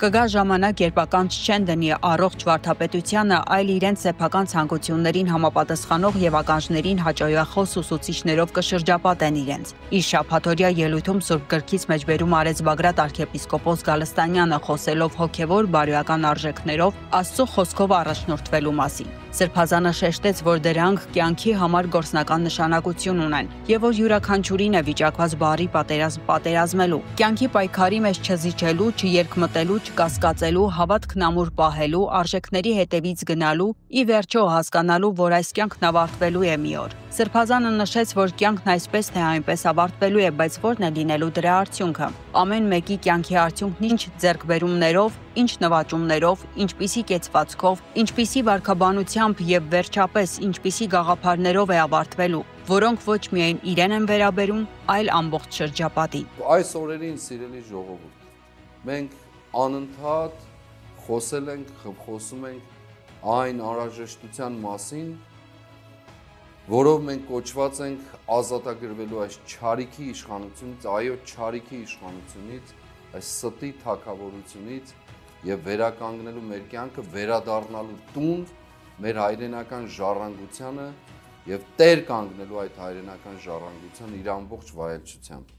Կգա ժամանակ, երբ ականջ չեն դնի առողջ վարդապետությանը, այլ իրենց սեփական ցանկություններին համապատասխանող եւ ականջներին հաճոյախոս ուսուցիչներով կշրջապատեն իրենց։ Իր շաբաթօրյա ելույթում Սուրբ Գրքից մեջբերում արեց Բագրատ arczepiskopos Գալստանյանը, խոսելով հոգեվոր բարոյական արժեքներով Աստծո խոսքով առաջնորդվելու մասին։ Սրբազանը շեշտեց, որ դրանք կյանքի համար գործնական նշանակություն ունեն եւ որ յուրաքանչյուրին է վիճակված բարի պատերազմ պատերազմելու, կյանքի պայքարի մեջ չզիջելու, չերկմտելու, չկասկածելու, հավատքն ամուր պահելու, արժեքների հետևից գնալու, ի վերջո հասկանալու, որ այս կյանքն ավարտվելու է մի օր։ Սրբազանը նշեց, որ կյանքն այսպես թե այնպես ավարտվելու է, բայց ո՞րն է լինելու դրա արդյունքը։ Ամեն մեկի կյանքի արդյունքն ինչ ձեռքբերումներով, ինչ նվաճումներով, ինչպիսի կեցվածքով, ինչպիսի վարքաբանությամբ եւ վերջապես ինչպիսի գաղափարներով է ավարտվելու, որոնք ոչ միայն իրեն են վերաբերում, այլ ամբողջ շրջապատին։ Այս օրերին, սիրելի ժողովուրդ, մենք անընդհատ խոսել ենք, խոսում ենք այն անհրաժեշտության մասին, որով մենք կոչված ենք ազատագրվելու այս չարիքի իշխանությունից, այո, չարիքի իշխանությունից, այս ստի թագավորությունից եւ վերականգնելու մեր կյանքը, վերադառնալու տուն մեր հայրենական ժառանգությանը եւ տեր կանգնելու այդ հայրենական ժառանգության իր ամբողջ վայելչությամբ։